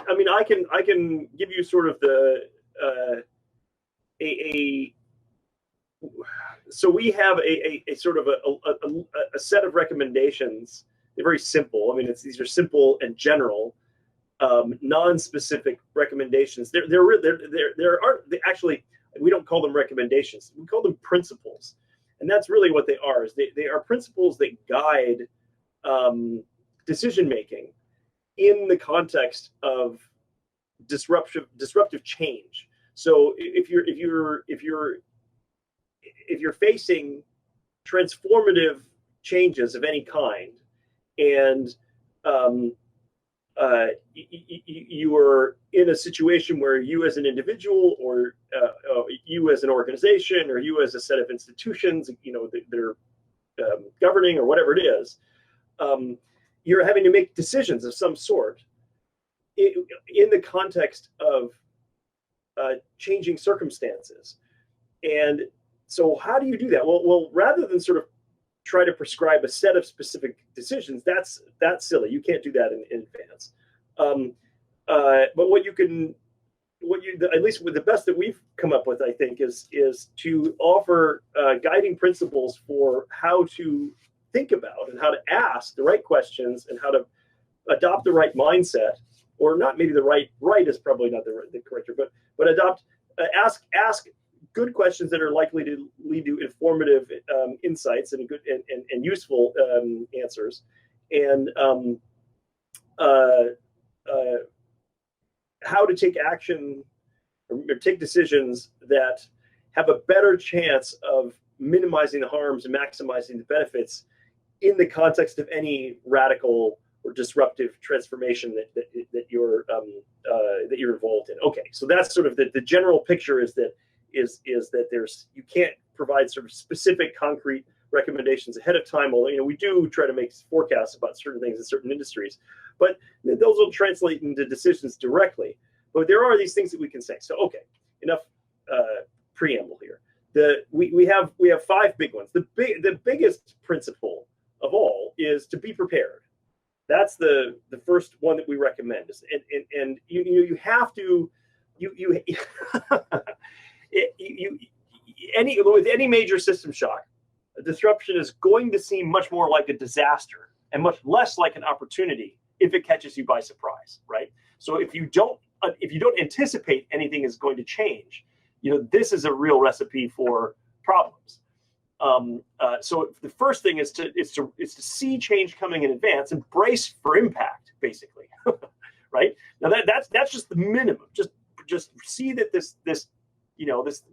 I mean, I can give you sort of the a so we have a sort of a set of recommendations. They're very simple. I mean, these are simple and general, non-specific recommendations. There aren't actually. We don't call them recommendations. We call them principles, and that's really what they are. Is they are principles that guide decision making in the context of disruptive change. So if you're facing transformative changes of any kind, and you are in a situation where you as an individual, or you as an organization, or you as a set of institutions, they're governing, or whatever it is, you're having to make decisions of some sort in the context of changing circumstances. And so how do you do that? Well, rather than sort of try to prescribe a set of specific decisions, that's silly. You can't do that in advance. But at least with the best that we've come up with, I think, is to offer guiding principles for how to think about and how to ask the right questions and how to adopt the right mindset, or not, maybe the right is probably not the correct word, but ask good questions that are likely to lead to informative insights and good and useful answers, and how to take action or take decisions that have a better chance of minimizing the harms and maximizing the benefits in the context of any radical or disruptive transformation that you're involved in. Okay, so that's sort of the general picture, is that you can't provide sort of specific concrete recommendations ahead of time. Although we do try to make forecasts about certain things in certain industries, but those will translate into decisions directly. But there are these things that we can say. So okay, enough preamble here. We have 5 big ones. The biggest principle of all is to be prepared. That's the first one that we recommend. And you have to with any major system shock, a disruption is going to seem much more like a disaster and much less like an opportunity if it catches you by surprise, right? So if you don't anticipate anything is going to change, this is a real recipe for problems. So the first thing is to see change coming in advance and brace for impact, basically, right? Now that's just the minimum. Just see that this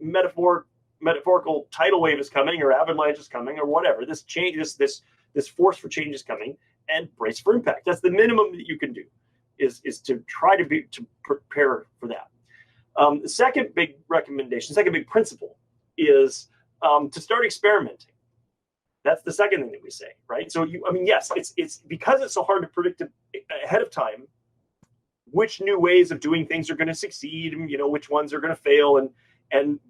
metaphorical tidal wave is coming, or avalanche is coming, or whatever. This change, this force for change is coming, and brace for impact. That's the minimum that you can do, is to try to prepare for that. The second big principle is to start experimenting. That's the second thing that we say, right? So yes, it's because it's so hard to predict ahead of time which new ways of doing things are going to succeed, and which ones are going to fail, and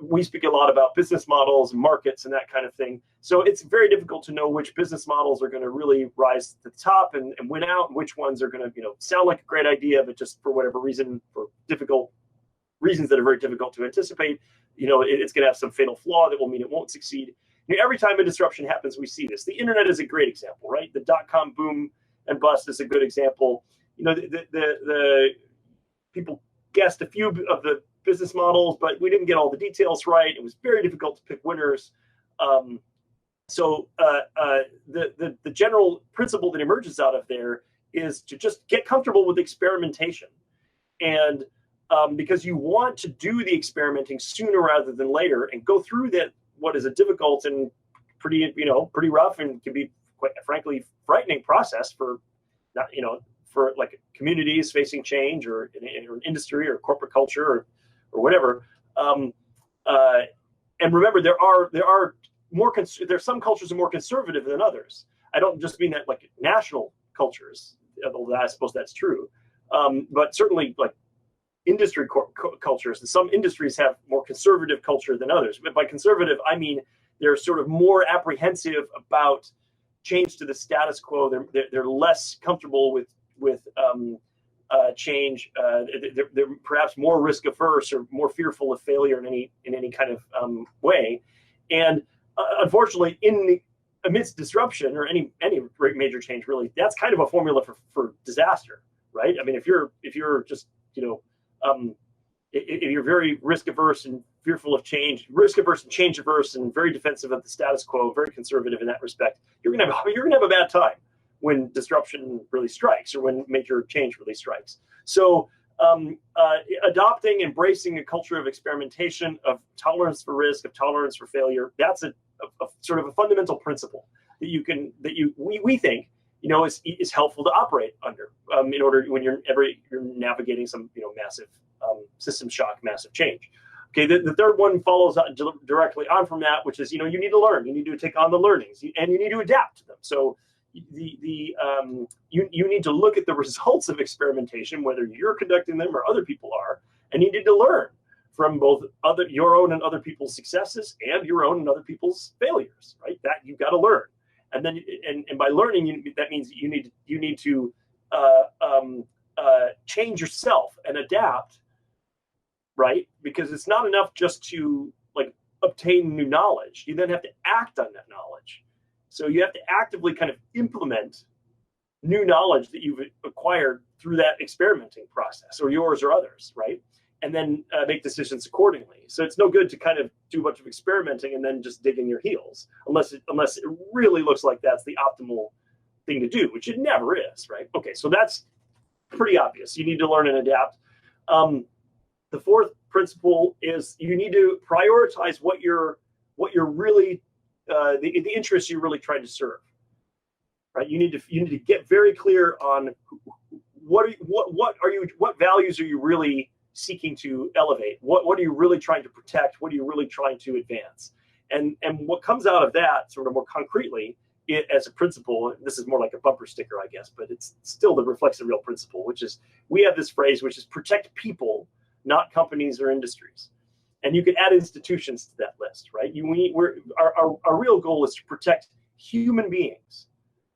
we speak a lot about business models and markets and that kind of thing. So it's very difficult to know which business models are going to really rise to the top and win out, and which ones are going to sound like a great idea, but just for whatever reason, for difficult reasons that are very difficult to anticipate, it's going to have some fatal flaw that will mean it won't succeed. Every time a disruption happens, we see this. The internet is a great example, right? The dot-com boom and bust is a good example. The people guessed a few of the business models, but we didn't get all the details right. It was very difficult to pick winners. So the general principle that emerges out of there is to just get comfortable with experimentation, and because you want to do the experimenting sooner rather than later, and go through what is a difficult and pretty rough and can be, quite frankly, frightening process for like communities facing change, or in an industry or corporate culture or whatever. And remember, there's some cultures are more conservative than others. I don't just mean that like national cultures, although I suppose that's true, but certainly like industry cultures. And some industries have more conservative culture than others. But by conservative, I mean they're sort of more apprehensive about change to the status quo. They're less comfortable with change. They're perhaps more risk averse or more fearful of failure in any kind of way. And unfortunately, amidst disruption or any major change, really, that's kind of a formula for disaster, right? I mean, if you're just if you're very risk averse and fearful of change, risk averse and change averse, and very defensive of the status quo, very conservative in that respect, you're gonna have a bad time when disruption really strikes or when major change really strikes. So adopting, embracing a culture of experimentation, of tolerance for risk, of tolerance for failure, that's a sort of a fundamental principle that we think is helpful to operate under in order when you're navigating some massive system shock, massive change. Okay, the third one follows directly on from that, which is you need to learn, you need to take on the learnings, and you need to adapt to them. So you need to look at the results of experimentation, whether you're conducting them or other people are, and you need to learn from both your own and other people's successes and your own and other people's failures. Right? That you've got to learn, and then and by learning, that means you need to change yourself and adapt. Right? Because it's not enough just to obtain new knowledge. You then have to act on that knowledge. So you have to actively kind of implement new knowledge that you've acquired through that experimenting process, or yours or others, right? And then make decisions accordingly. So it's no good to kind of do a bunch of experimenting and then just dig in your heels, unless it really looks like that's the optimal thing to do, which it never is, right? Okay, so that's pretty obvious. You need to learn and adapt. The fourth principle is you need to prioritize what you're really the interests you're really trying to serve. Right? You need to get very clear on what values are you really seeking to elevate? What are you really trying to protect? What are you really trying to advance? And what comes out of that sort of more concretely as a principle, this is more like a bumper sticker, I guess, but it's still that reflects a real principle, which is we have this phrase, which is protect people, not companies or industries. And you could add institutions to that list, right? Our real goal is to protect human beings,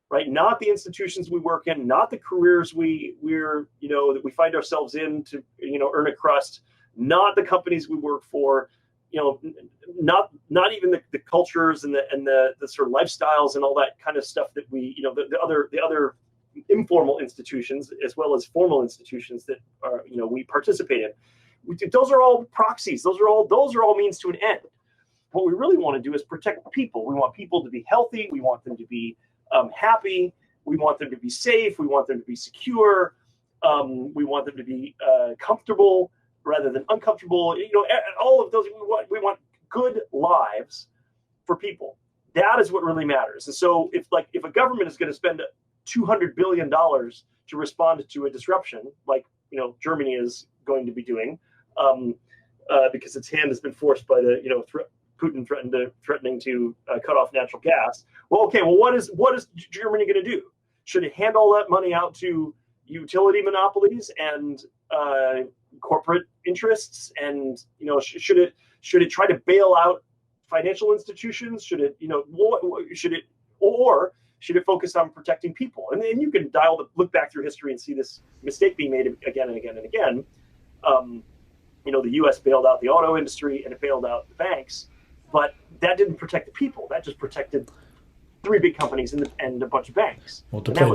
right? Not the institutions we work in, not the careers that we find ourselves in to earn a crust, not the companies we work for, not even the cultures and the sort of lifestyles and all that kind of stuff that the other informal institutions as well as formal institutions that are we participate in. Those are all proxies. Those are all means to an end. What we really want to do is protect people. We want people to be healthy. We want them to be happy. We want them to be safe. We want them to be secure. We want them to be comfortable rather than uncomfortable. All of those. We want good lives for people. That is what really matters. And so, if a government is going to spend $200 billion to respond to a disruption, like Germany is going to be doing, because its hand has been forced by Putin threatening to cut off natural gas. Well, what is Germany going to do? Should it hand all that money out to utility monopolies and corporate interests? And should it try to bail out financial institutions? Should it focus on protecting people? And then you can look back through history and see this mistake being made again and again and again. The U.S. bailed out the auto industry and it bailed out the banks, but that didn't protect the people. That just protected three big companies and a bunch of banks. Well, to play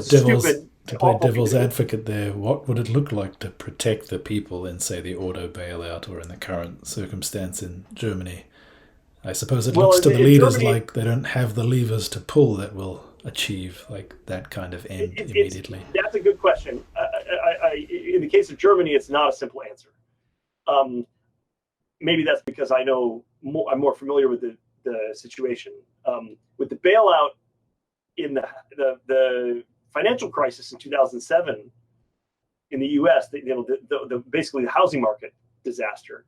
devil's advocate there, what would it look like to protect the people in, say, the auto bailout or in the current circumstance in Germany? I suppose it looks to the leaders Germany, like they don't have the levers to pull that will achieve that kind of end immediately. That's a good question. In the case of Germany, it's not a simple answer. Maybe that's because I'm more familiar with the situation. With the bailout in the financial crisis in 2007 in the U.S., basically the housing market disaster.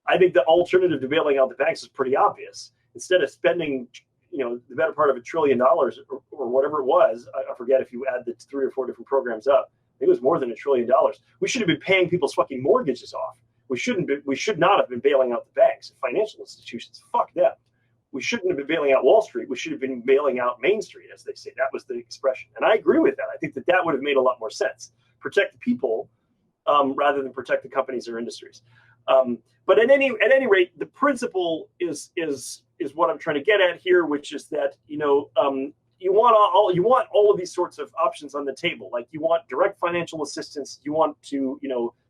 I think the alternative to bailing out the banks is pretty obvious. Instead of spending, the better part of $1 trillion or whatever it was, I forget if you add the 3 or 4 different programs up, I think it was more than $1 trillion. We should have been paying people's fucking mortgages off. We should not have been bailing out the banks, financial institutions. Fuck them. We shouldn't have been bailing out Wall Street. We should have been bailing out Main Street, as they say. That was the expression. And I agree with that. I think that would have made a lot more sense. Protect the people rather than protect the companies or industries. But at any rate, the principle is what I'm trying to get at here, which is that you want all of these sorts of options on the table. Like you want direct financial assistance, you want to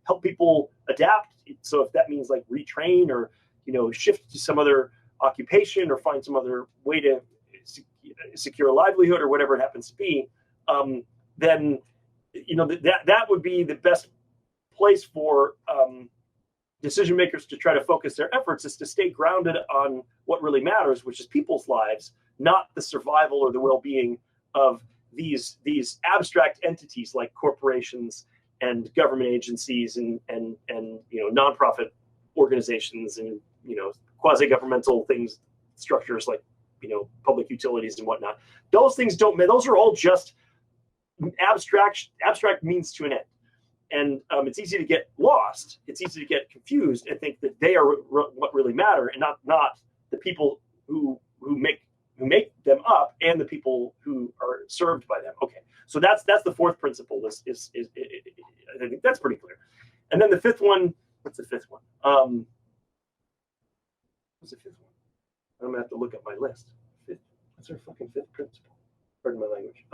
help people adapt. So if that means like retrain or shift to some other occupation or find some other way to secure a livelihood or whatever it happens to be, then that would be the best place for decision makers to try to focus their efforts, is to stay grounded on what really matters, which is people's lives, not the survival or the well-being of these abstract entities like corporations and government agencies and nonprofit organizations and quasi-governmental things, structures like public utilities and whatnot. Those things those are all just abstract means to an end. And it's easy to get lost. It's easy to get confused and think that they are what really matter, and not the people who make them up and the people who are served by them. Okay, so that's the fourth principle. Is I think that's pretty clear. And then the fifth one. What's the fifth one? What's the fifth one? I'm gonna have to look up my list. What's our fucking fifth principle? Pardon my language.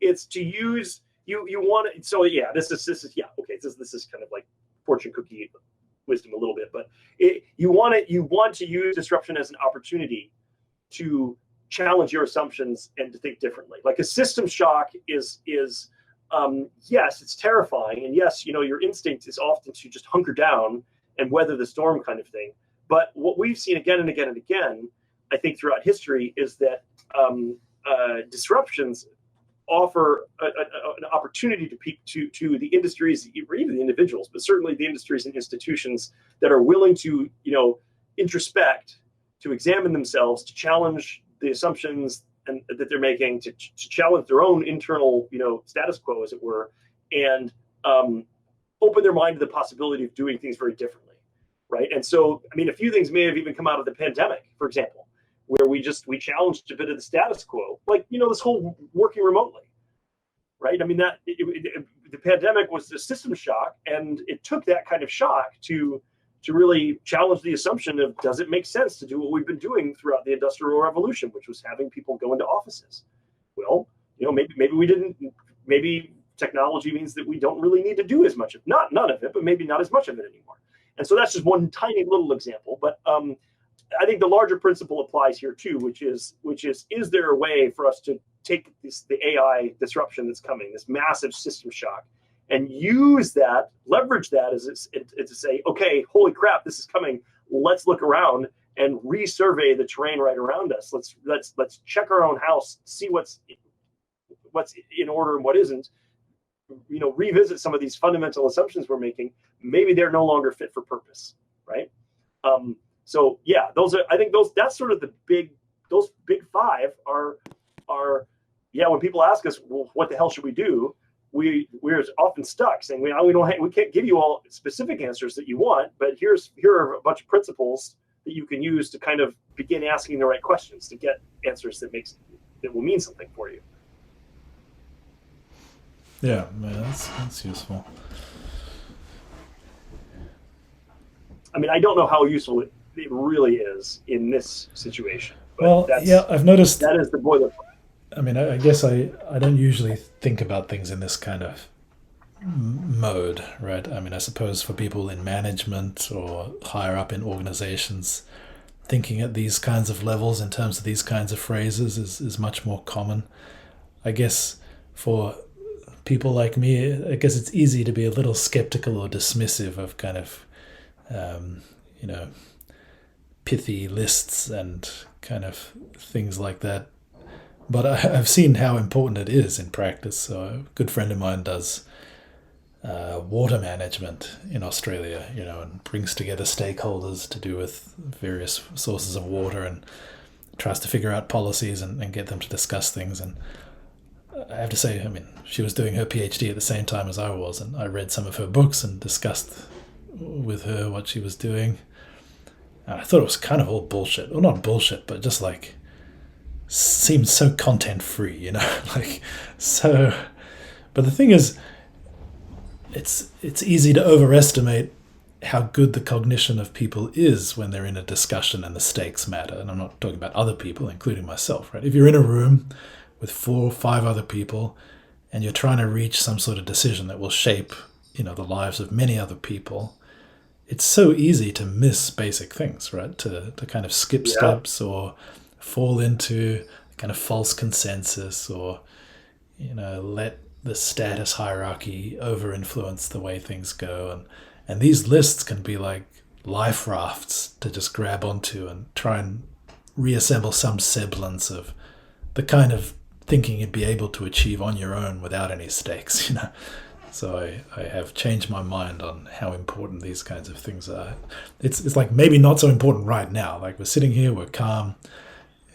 It's to use. You want it, so yeah. This is okay. This is kind of like fortune cookie wisdom a little bit, but you want to use disruption as an opportunity to challenge your assumptions and to think differently. Like a system shock is yes, it's terrifying, and yes, your instinct is often to just hunker down and weather the storm kind of thing. But what we've seen again and again and again, I think throughout history, is that disruptions offer an opportunity to the industries, or even the individuals, but certainly the industries and institutions that are willing to introspect, to examine themselves, to challenge the assumptions that they're making, to challenge their own internal status quo, as it were, and open their mind to the possibility of doing things very differently, right? And so, I mean, a few things may have even come out of the pandemic, for example, where we challenged a bit of the status quo, like this whole working remotely, right? I mean, that the pandemic was a system shock, and it took that kind of shock to really challenge the assumption of, does it make sense to do what we've been doing throughout the Industrial Revolution, which was having people go into offices? Well, maybe we didn't. Maybe technology means that we don't really need to do as much of none of it, but maybe not as much of it anymore. And so that's just one tiny little example, but I think the larger principle applies here too, which is there a way for us to take the AI disruption that's coming, this massive system shock, and leverage that as to say, okay, holy crap, this is coming. Let's look around and resurvey the terrain right around us. Let's check our own house, see what's in order and what isn't. Revisit some of these fundamental assumptions we're making. Maybe they're no longer fit for purpose, right? So yeah, that's sort of those big five are when people ask us, well, what the hell should we do? We're often stuck saying we can't give you all specific answers that you want, but here are a bunch of principles that you can use to kind of begin asking the right questions to get answers that will mean something for you. Yeah, that's useful. I mean, I don't know how useful it really is in this situation. But I've noticed that is the boilerplate. I mean, I guess I don't usually think about things in this kind of mode, right? I mean, I suppose for people in management or higher up in organizations, thinking at these kinds of levels in terms of these kinds of phrases is much more common. I guess for people like me, I guess it's easy to be a little skeptical or dismissive of kind of, pithy lists and kind of things like that. But I've seen how important it is in practice. So a good friend of mine does water management in Australia, and brings together stakeholders to do with various sources of water and tries to figure out policies and get them to discuss things. And I have to say, I mean, she was doing her PhD at the same time as I was, and I read some of her books and discussed with her what she was doing. And I thought it was kind of all bullshit. Well, not bullshit, but just like seemed so content free, like so. But the thing is, it's easy to overestimate how good the cognition of people is when they're in a discussion and the stakes matter. And I'm not talking about other people, including myself, right? If you're in a room with 4 or 5 other people and you're trying to reach some sort of decision that will shape, the lives of many other people, it's so easy to miss basic things, right? To kind of skip steps or fall into kind of false consensus or, let the status hierarchy over influence the way things go. And these lists can be like life rafts to just grab onto and try and reassemble some semblance of the kind of thinking you'd be able to achieve on your own without any stakes, So I have changed my mind on how important these kinds of things are. It's like maybe not so important right now. Like we're sitting here, we're calm.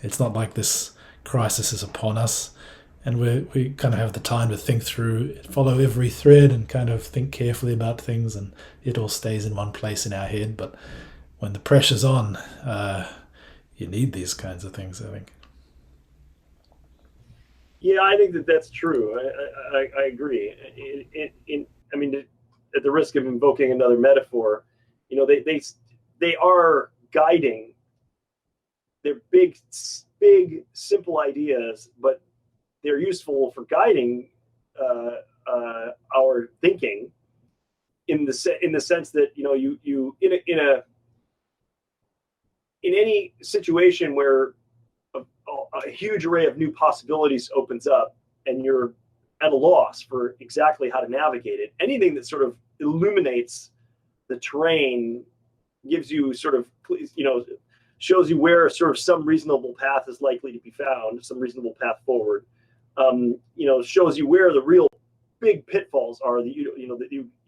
It's not like this crisis is upon us. And we kind of have the time to think through, follow every thread and kind of think carefully about things, and it all stays in one place in our head. But when the pressure's on, you need these kinds of things, I think. Yeah, I think that's true. I agree. I mean, at the risk of invoking another metaphor, they are guiding. They're big, simple ideas, but they're useful for guiding our thinking in the sense that you in any situation where a huge array of new possibilities opens up and you're at a loss for exactly how to navigate it, anything that sort of illuminates the terrain, gives you sort of shows you where sort of some reasonable path is likely to be found, some reasonable path forward. Shows you where the real big pitfalls are that you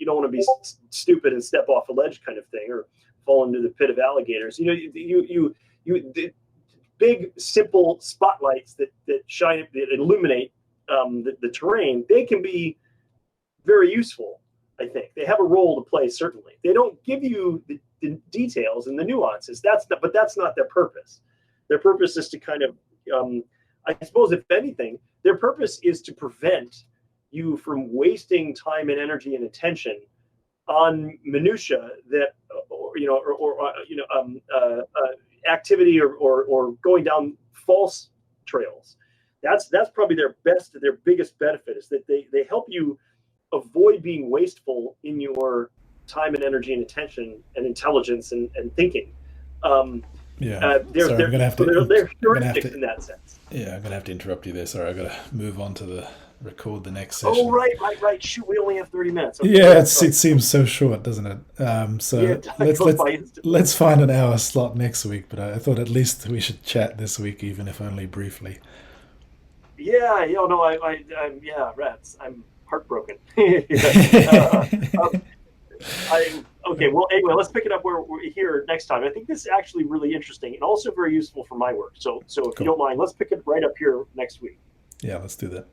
don't want to be stupid and step off a ledge kind of thing, or fall into the pit of alligators. The big simple spotlights that shine, that illuminate the terrain. They can be very useful. I think they have a role to play. Certainly, they don't give you the details and the nuances. But that's not their purpose. Their purpose is to kind of, I suppose, if anything, their purpose is to prevent you from wasting time and energy and attention on minutia that, activity or going down false trails. That's probably their biggest benefit, is that they help you avoid being wasteful in your time and energy and attention and intelligence and thinking. They're heuristics in that sense. Yeah, I'm gonna have to interrupt you there. Sorry, I've got to move on to record the next session. Oh, right. Shoot, we only have 30 minutes. Okay. Yeah, it seems so short, doesn't it? So let's find an hour slot next week. But I thought at least we should chat this week, even if only briefly. Yeah, I'm rats. I'm heartbroken. Okay, well, anyway, let's pick it up where we're here next time. I think this is actually really interesting and also very useful for my work. So if you don't mind, let's pick it right up here next week. Yeah, let's do that.